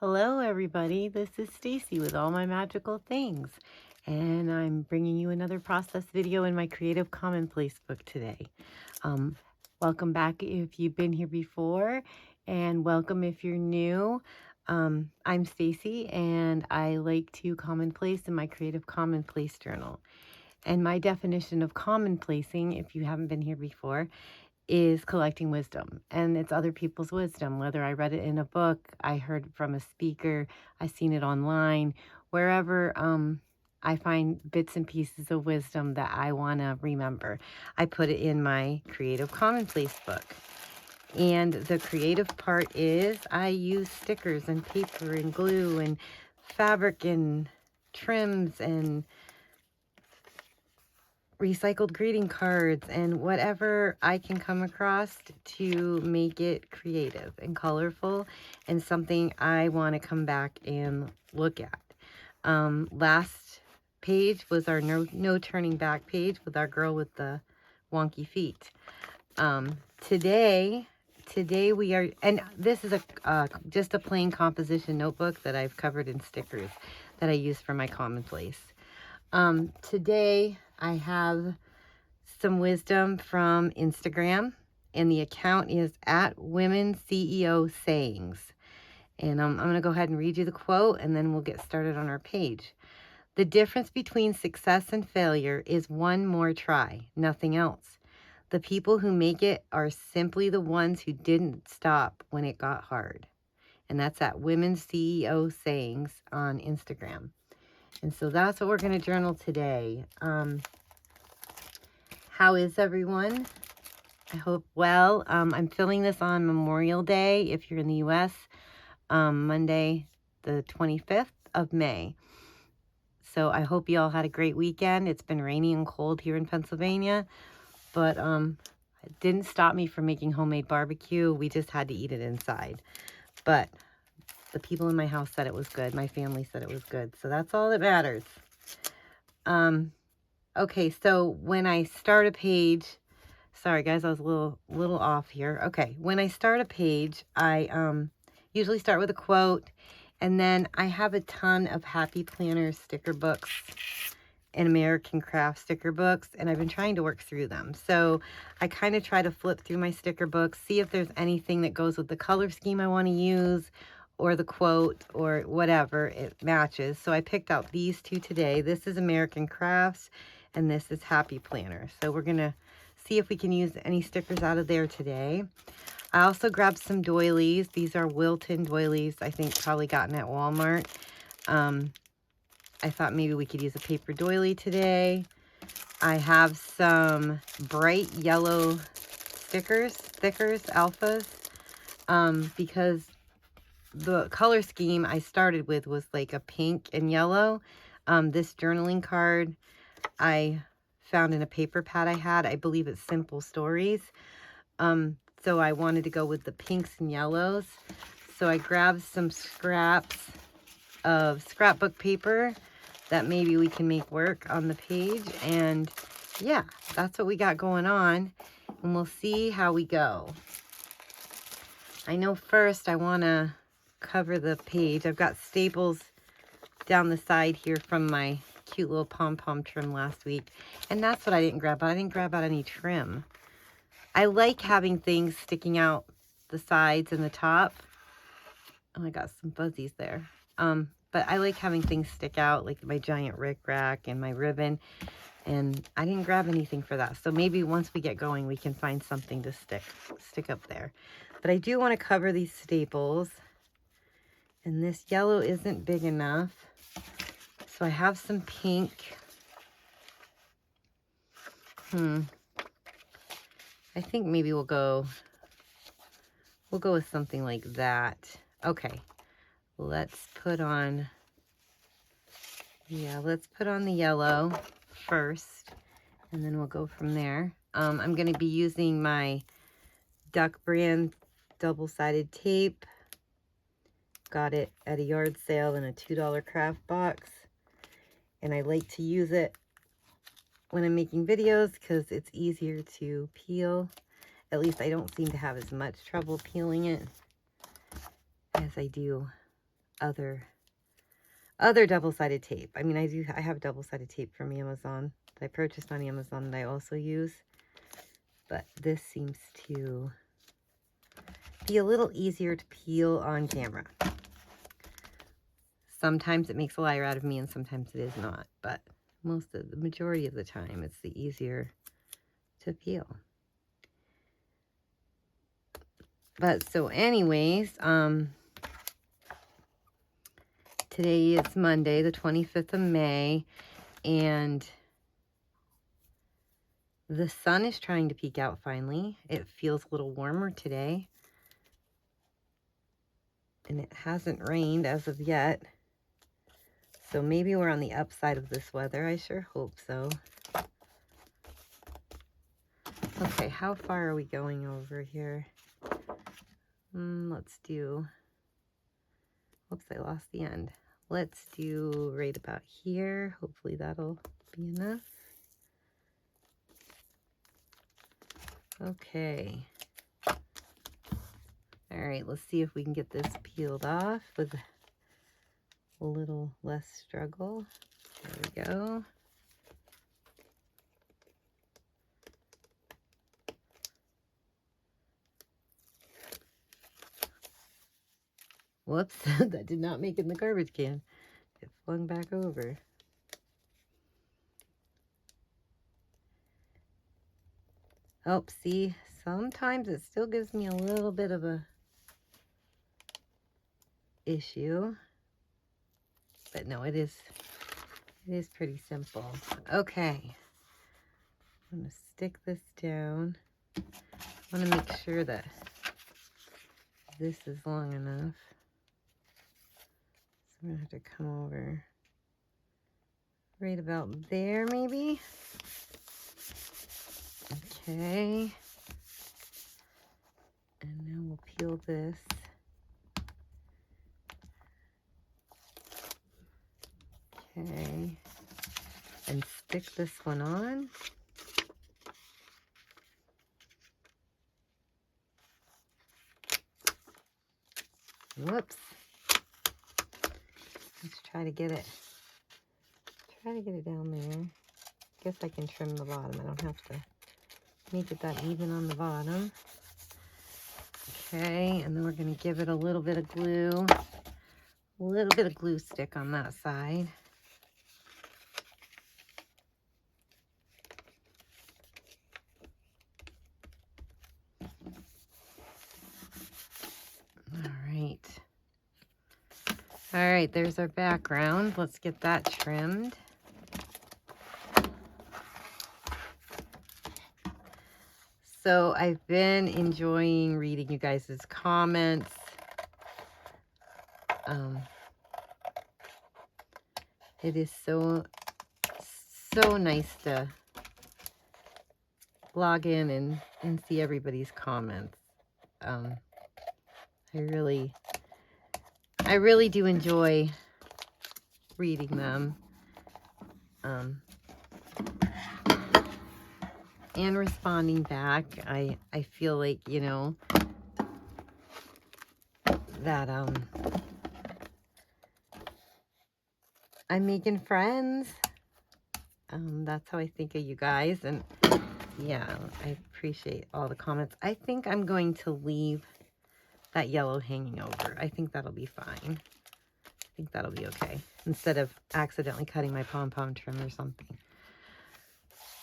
Hello everybody, this is Stacy with All My Magical Things, and I'm bringing you another process video in my Creative Commonplace book today. Um, Welcome back if you've been here before, and welcome if you're new. I'm Stacy, and I like to commonplace in my Creative Commonplace journal. And my definition of commonplacing, if you haven't been here before, is collecting wisdom, and it's other people's wisdom, whether I read it in a book, I heard it from a speaker, I seen it online, wherever I find bits and pieces of wisdom that I want to remember, I put it in my Creative Commonplace book. And the creative part is I use stickers and paper and glue and fabric and trims and recycled greeting cards and whatever I can come across to make it creative and colorful and something I want to come back and look at. Last page was our no turning back page with our girl with the wonky feet. Today we are, and this is just a plain composition notebook that I've covered in stickers that I use for my commonplace. Today I have some wisdom from Instagram, and the account is at Women CEO Sayings. And I'm going to go ahead and read you the quote, and then we'll get started on our page. The difference between success and failure is one more try, nothing else. The people who make it are simply the ones who didn't stop when it got hard. And that's at Women CEO Sayings on Instagram. And so that's what we're going to journal today. How is everyone? I hope well. I'm filming this on Memorial Day, if you're in the U.S., Monday, the 25th of May. So I hope you all had a great weekend. It's been rainy and cold here in Pennsylvania, but it didn't stop me from making homemade barbecue. We just had to eat it inside. But the people in my house said it was good. My family said it was good. So that's all that matters. Okay, so when I start a page, sorry guys, I was a little off here. Okay, when I start a page, I usually start with a quote, and then I have a ton of Happy Planner sticker books and American Craft sticker books, and I've been trying to work through them. So I kind of try to flip through my sticker books, see if there's anything that goes with the color scheme I want to use, or the quote, or whatever it matches. So I picked out these two today. This is American Crafts, and this is Happy Planner. So we're going to see if we can use any stickers out of there today. I also grabbed some doilies. These are Wilton doilies, I think probably gotten at Walmart. I thought maybe we could use a paper doily today. I have some bright yellow stickers, alphas, because the color scheme I started with was like a pink and yellow. This journaling card I found in a paper pad I had. I believe it's Simple Stories. So I wanted to go with the pinks and yellows. So I grabbed some scraps of scrapbook paper that maybe we can make work on the page. And yeah, that's what we got going on. And we'll see how we go. I know first I want to cover the page. I've got staples down the side here from my cute little pom-pom trim last week. And that's what I didn't grab out. I didn't grab out any trim. I like having things sticking out the sides and the top. Oh, I got some fuzzies there. But I like having things stick out, like my giant rickrack and my ribbon. And I didn't grab anything for that. So maybe once we get going, we can find something to stick up there. But I do want to cover these staples. And this yellow isn't big enough. So I have some pink. I think maybe we'll go with something like that. Okay. Let's put on the yellow first, and then we'll go from there. I'm going to be using my Duck brand double-sided tape. Got it at a yard sale in a $2 craft box, and I like to use it when I'm making videos because it's easier to peel. At least I don't seem to have as much trouble peeling it as I do other double-sided tape. I mean, I have double-sided tape from Amazon that I purchased on Amazon that I also use. But this seems to be a little easier to peel on camera. Sometimes it makes a liar out of me and sometimes it is not. But the majority of the time, it's the easier to peel. But so anyways, today is Monday, the 25th of May, and the sun is trying to peek out finally. It feels a little warmer today. And it hasn't rained as of yet. So maybe we're on the upside of this weather. I sure hope so. Okay, how far are we going over here? Let's do... Whoops, I lost the end. Let's do right about here. Hopefully that'll be enough. Okay. All right, let's see if we can get this peeled off with a little less struggle. There we go. Whoops, that did not make it in the garbage can. It flung back over. Oh, see, sometimes it still gives me a little bit of a issue. But no, it is pretty simple. Okay. I'm going to stick this down. I want to make sure that this is long enough. So I'm going to have to come over right about there, maybe. Okay. And now we'll peel this. Okay. And stick this one on. Whoops. Let's try to get it down there. Guess I can trim the bottom. I don't have to make it that even on the bottom. Okay, and then we're going to give it a little bit of glue. A little bit of glue stick on that side. All right, there's our background. Let's get that trimmed. So I've been enjoying reading you guys' comments. It is so nice to log in and see everybody's comments. I really do enjoy reading them. And responding back. I feel like, you know, that I'm making friends. That's how I think of you guys. And yeah, I appreciate all the comments. I think I'm going to leave that yellow hanging over. I think that'll be fine. I think that'll be okay. Instead of accidentally cutting my pom-pom trim or something.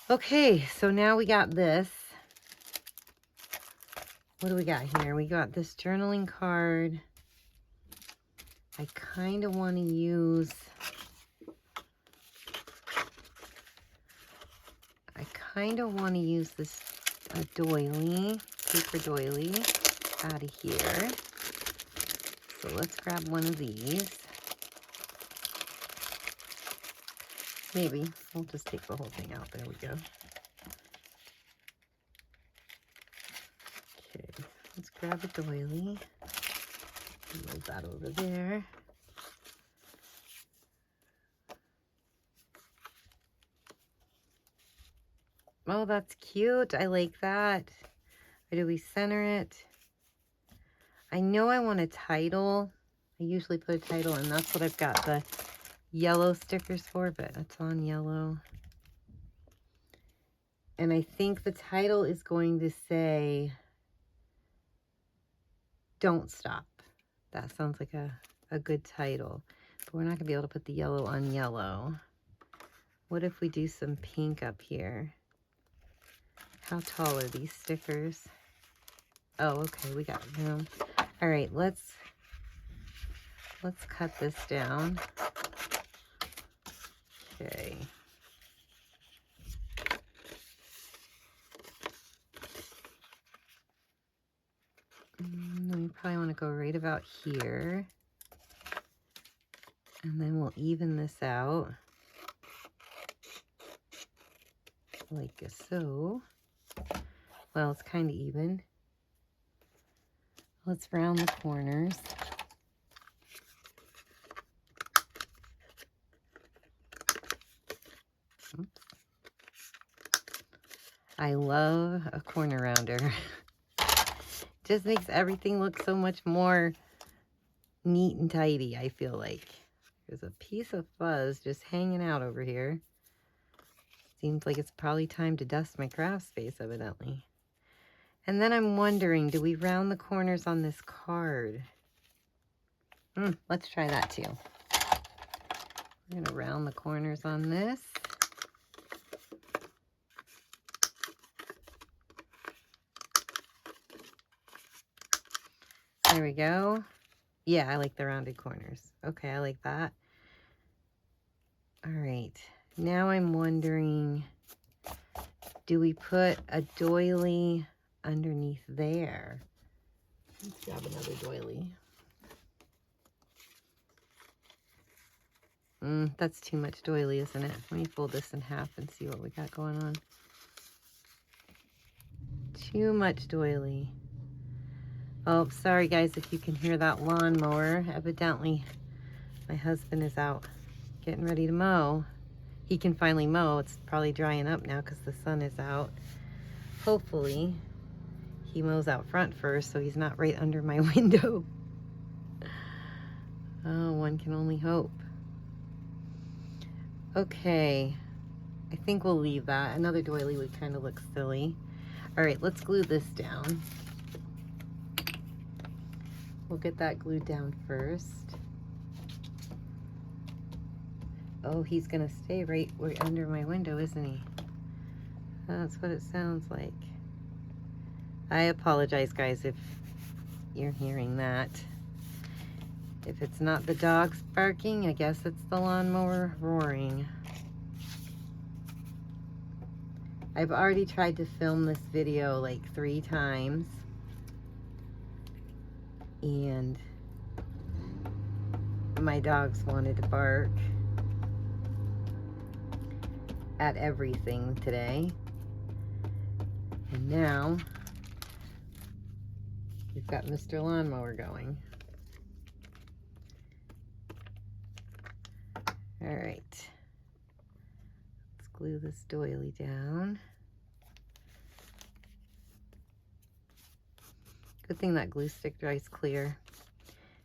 Okay, so now we got this. What do we got here? We got this journaling card. I kind of want to use... this doily, paper doily out of here. So let's grab one of these. Maybe we'll just take the whole thing out. There we go. Okay, let's grab a doily. Move that over there. Oh, that's cute. I like that. Where do we center it? I know I want a title. I usually put a title, and that's what I've got the yellow stickers for, but it's on yellow. And I think the title is going to say, Don't Stop. That sounds like a good title. But we're not going to be able to put the yellow on yellow. What if we do some pink up here? How tall are these stickers? Oh, okay, we got room. All right, let's cut this down. Okay. We probably want to go right about here. And then we'll even this out. Like so. Well, it's kind of even. Let's round the corners. Oops. I love a corner rounder. Just makes everything look so much more neat and tidy, I feel like. There's a piece of fuzz just hanging out over here. Seems like it's probably time to dust my craft space, evidently. And then I'm wondering, do we round the corners on this card? Let's try that too. We're going to round the corners on this. There we go. Yeah, I like the rounded corners. Okay, I like that. All right. Now I'm wondering, do we put a doily underneath there? Let's grab another doily. That's too much doily, isn't it? Let me fold this in half and see what we got going on. Too much doily. Oh, sorry guys if you can hear that lawnmower. Evidently, my husband is out getting ready to mow. He can finally mow. It's probably drying up now because the sun is out. Hopefully, he mows out front first so he's not right under my window. Oh, one can only hope. Okay, I think we'll leave that. Another doily would kind of look silly. All right, let's glue this down. We'll get that glued down first. Oh, he's gonna stay right under my window, isn't he? That's what it sounds like. I apologize, guys, if you're hearing that. If it's not the dogs barking, I guess it's the lawnmower roaring. I've already tried to film this video like 3 times. And my dogs wanted to bark at everything today. And now we've got Mr. Lawnmower going. All right. Let's glue this doily down. Good thing that glue stick dries clear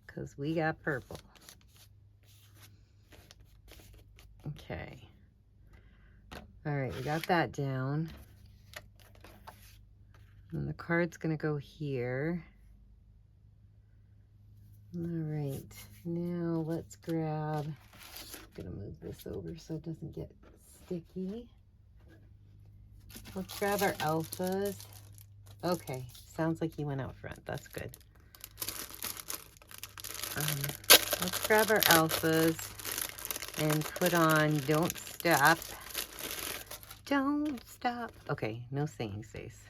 because we got purple. Okay. All right, we got that down. And the card's gonna go here. All right, now let's grab, I'm gonna move this over so it doesn't get sticky. Let's grab our alphas. Okay, sounds like he went out front. That's good. Let's grab our alphas and put on Don't Stop. Don't stop. Okay, no singing space.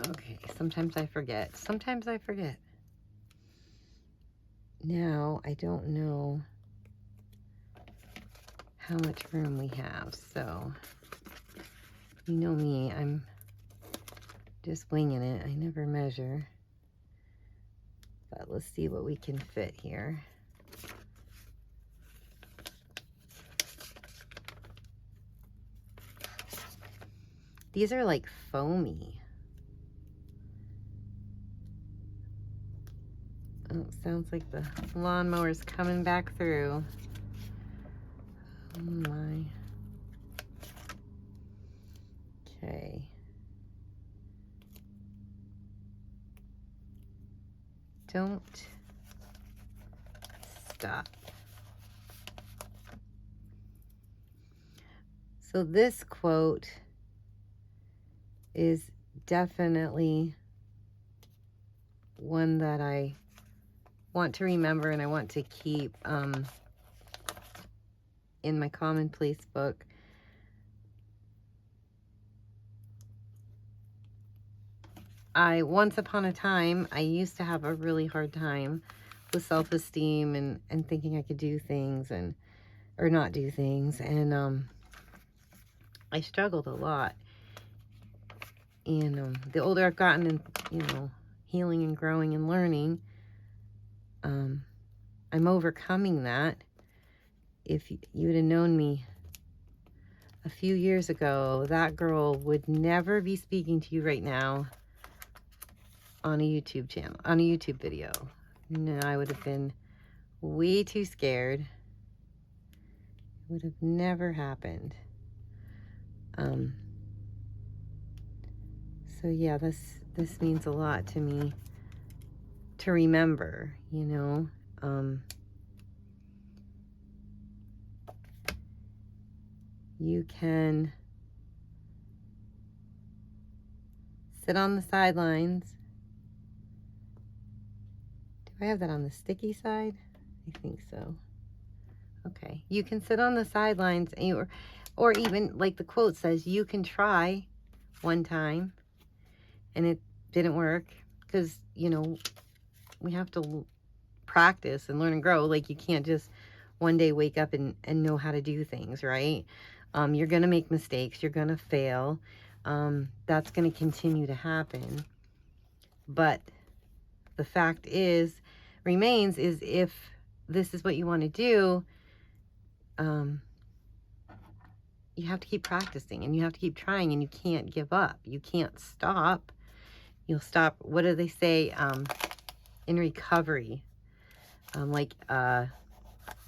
Okay, sometimes I forget. Sometimes I forget. Now, I don't know how much room we have, so you know me, I'm just winging it. I never measure. But let's see what we can fit here. These are like foamy. Oh, sounds like the lawnmower's coming back through. Oh my. Okay. Don't stop. So this quote is definitely one that I want to remember and I want to keep in my commonplace book. Once upon a time, I used to have a really hard time with self-esteem and thinking I could do things or not do things. And I struggled a lot. And the older I've gotten and, healing and growing and learning, I'm overcoming that. If you would have known me a few years ago, that girl would never be speaking to you right now on a YouTube channel, on a YouTube video. No, I would have been way too scared. It would have never happened. So yeah, this means a lot to me to remember, you can sit on the sidelines. Do I have that on the sticky side? I think so. Okay. You can sit on the sidelines or even like the quote says, you can try one time and it didn't work because, we have to practice and learn and grow. Like you can't just one day wake up and know how to do things, right? You're going to make mistakes. You're going to fail. That's going to continue to happen. But the fact remains is if this is what you want to do, you have to keep practicing and you have to keep trying and you can't give up. You can't stop. You'll stop. What do they say in recovery?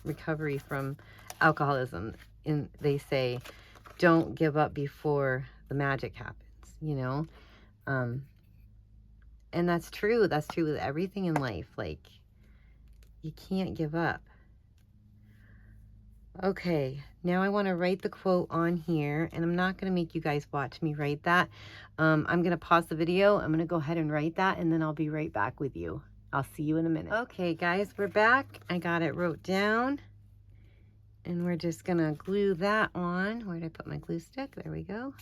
Recovery from alcoholism. And they say, don't give up before the magic happens, and that's true. That's true with everything in life. Like, you can't give up. Okay, now I want to write the quote on here, and I'm not going to make you guys watch me write that. I'm going to pause the video. I'm going to go ahead and write that, and then I'll be right back with you. I'll see you in a minute. Okay, guys, we're back. I got it wrote down, and we're just going to glue that on. Where did I put my glue stick? There we go.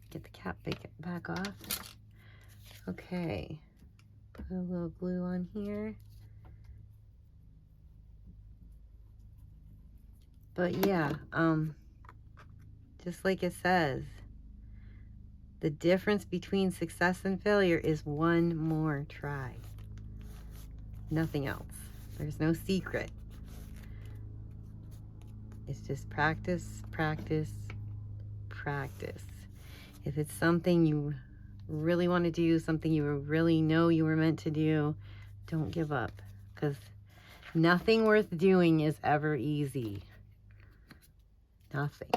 Get the cap back off. Okay, put a little glue on here. But yeah, just like it says, the difference between success and failure is one more try. Nothing else. There's no secret. It's just practice, practice, practice. If it's something you really want to do, something you really know you were meant to do, don't give up. Because nothing worth doing is ever easy. Nothing.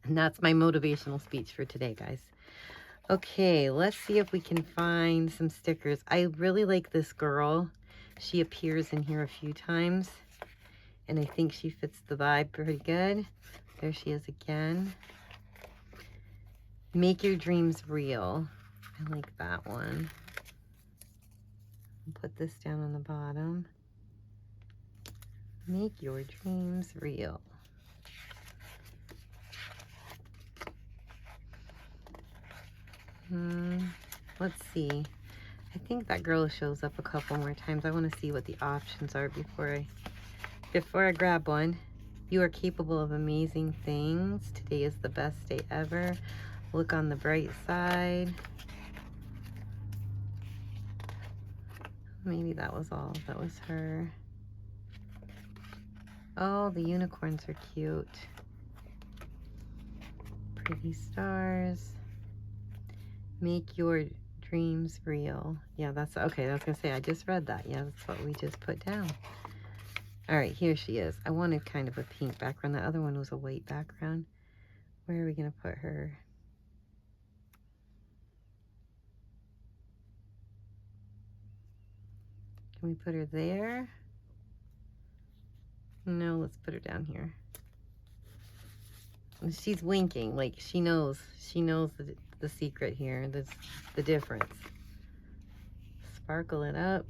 And that's my motivational speech for today, guys. Okay, let's see if we can find some stickers. I really like this girl. She appears in here a few times, and I think she fits the vibe pretty good. There she is again. Make your dreams real. I like that one. I'll put this down on the bottom. Make your dreams real. Let's see. I think that girl shows up a couple more times. I want to see what the options are before I grab one. You are capable of amazing things. Today is the best day ever. Look on the bright side. Maybe that was all. That was her. Oh, the unicorns are cute. Pretty stars. Make your Dreams real. Yeah, that's okay. I was gonna say, I just read that. Yeah, that's what we just put down. All right, here she is. I wanted kind of a pink background. The other one was a white background. Where are we gonna put her? Can we put her there? No, let's put her down here. And she's winking, like she knows the secret here, the difference. Sparkle it up.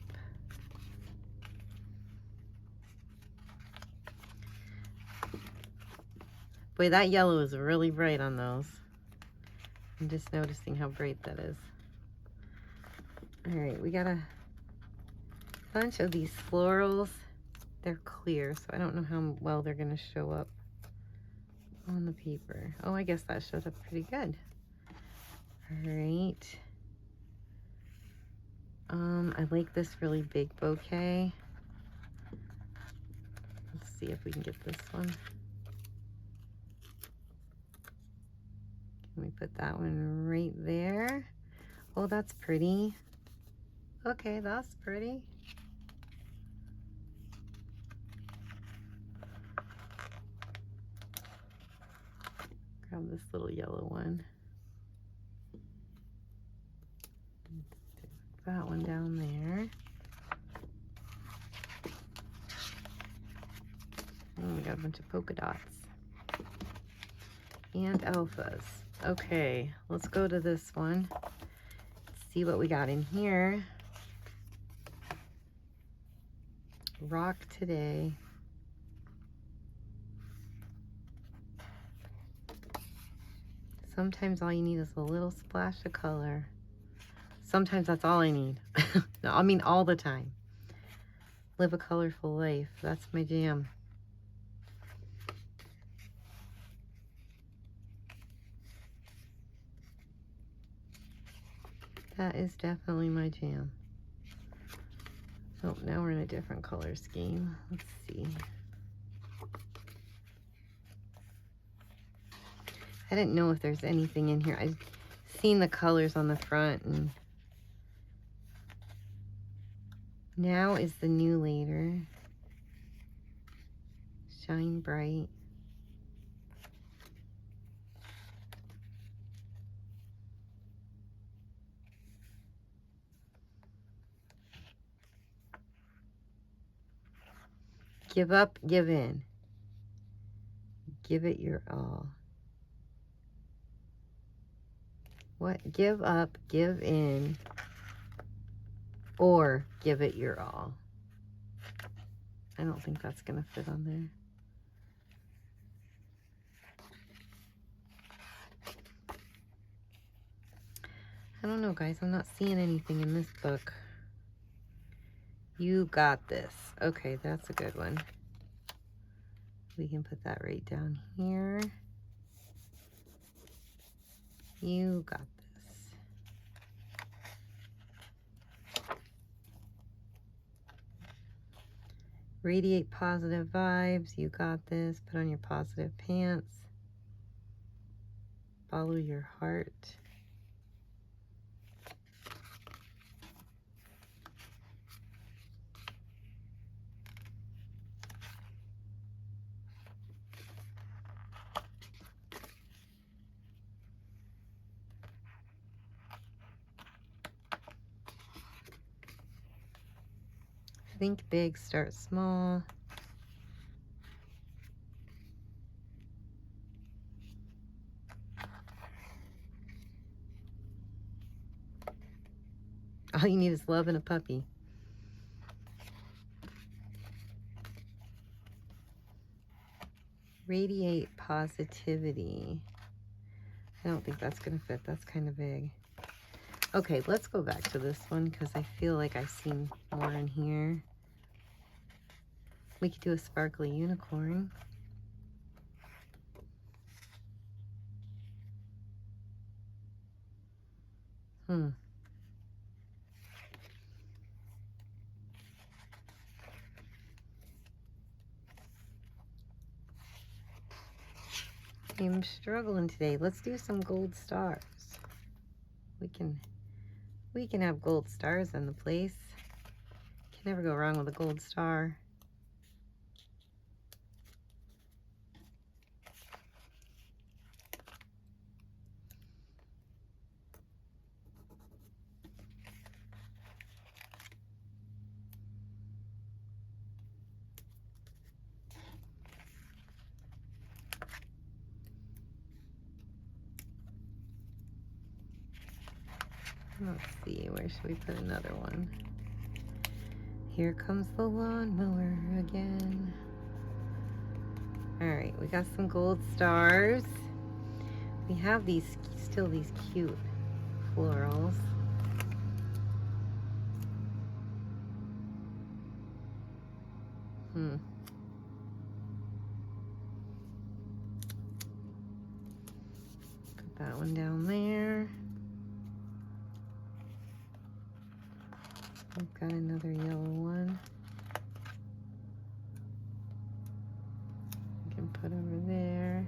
Boy, that yellow is really bright on those. I'm just noticing how bright that is. All right, we got a bunch of these florals. They're clear, so I don't know how well they're gonna show up on the paper. Oh, I guess that showed up pretty good. All right. I like this really big bouquet. Let's see if we can get this one. Can we put that one right there? Oh, that's pretty. Okay, that's pretty. Grab this little yellow one. Put that one down there. Oh, we got a bunch of polka dots. And alphas. Okay, let's go to this one. Let's see what we got in here. Rock Today. Sometimes all you need is a little splash of color. Sometimes that's all I need. No, I mean all the time. Live a colorful life. That's my jam. That is definitely my jam. Oh, now we're in a different color scheme. Let's see. I didn't know if there's anything in here. I've seen the colors on the front, and now is the new later. Shine bright. Give up, give in. Give it your all. What? Give up, give in, or give it your all. I don't think that's going to fit on there. I don't know, guys. I'm not seeing anything in this book. You got this. Okay, that's a good one. We can put that right down here. You got this. Radiate positive vibes. You got this. Put on your positive pants. Follow your heart. Think big, start small. All you need is love and a puppy. Radiate positivity. I don't think that's going to fit. That's kind of big. Okay, let's go back to this one because I feel like I've seen more in here. We could do a sparkly unicorn. I'm struggling today. Let's do some gold stars. We We can have gold stars in the place. Can never go wrong with a gold star. Let's see, where should we put another one? Here comes the lawnmower again. All right, we got some gold stars. We have still these cute florals. Put that one down there. We've got another yellow one. We can put over there.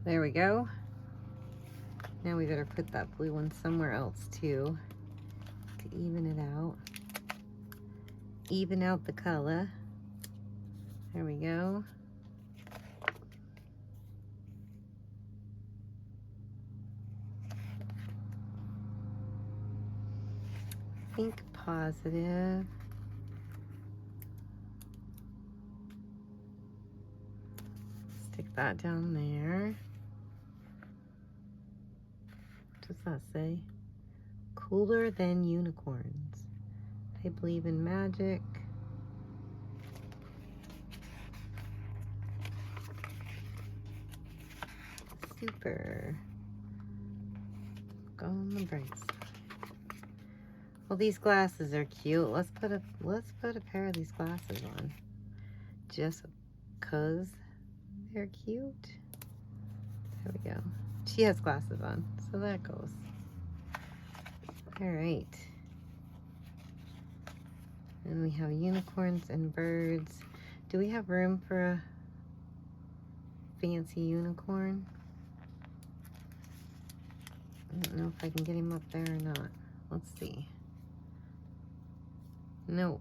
There we go. Now we better put that blue one somewhere else too to even it out. Even out the color. There we go. Think positive. Stick that down there. What does that say? Cooler than unicorns. They believe in magic. Super. Go on the bright side. Well, these glasses are cute. Let's put a pair of these glasses on. Just 'cause they're cute. There we go. She has glasses on, so that goes. All right. And we have unicorns and birds. Do we have room for a fancy unicorn? I don't know if I can get him up there or not. Let's see. Nope.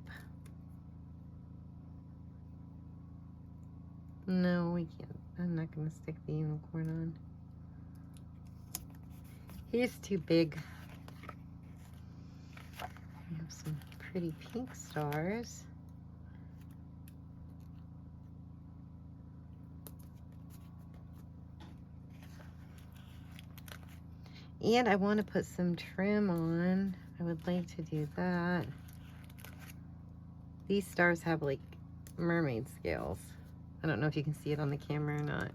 No, we can't. I'm not going to stick the unicorn on. He's too big. We have some pretty pink stars. And I want to put some trim on. I would like to do that. These stars have like mermaid scales. I don't know if you can see it on the camera or not.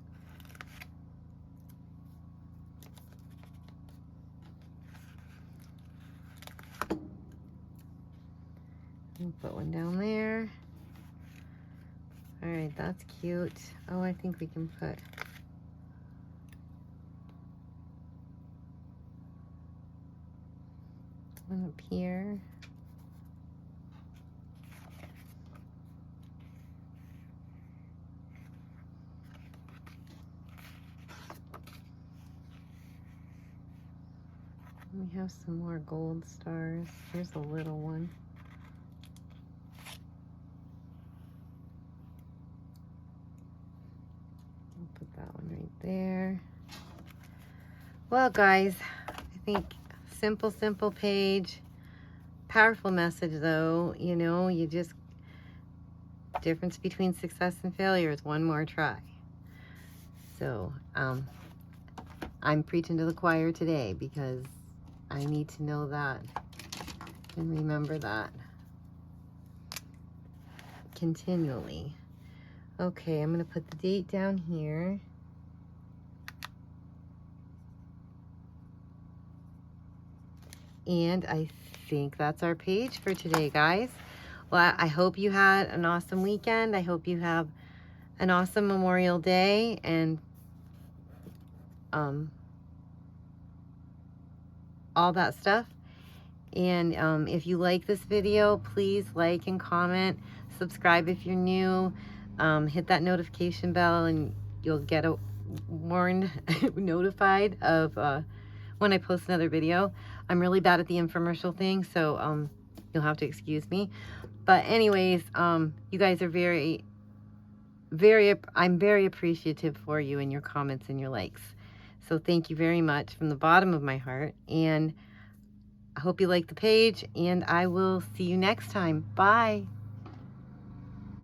I'll put one down there. All right, that's cute. Oh, I think we can put one up here. We have some more gold stars. Here's a little one. I'll put that one right there. Well, guys, I think simple page. Powerful message, though. You know, you just, difference between success and failure is one more try. So, I'm preaching to the choir today because I need to know that and remember that continually. Okay, I'm going to put the date down here. And I think that's our page for today, guys. Well, I hope you had an awesome weekend. I hope you have an awesome Memorial Day and all that stuff. And if you like this video, please like and comment. Subscribe if you're new. Hit that notification bell and you'll get notified of when I post another video. I'm really bad at the infomercial thing, so you'll have to excuse me. But anyways, you guys are I'm very appreciative for you and your comments and your likes. So thank you very much from the bottom of my heart. And I hope you like the page, and I will see you next time. Bye.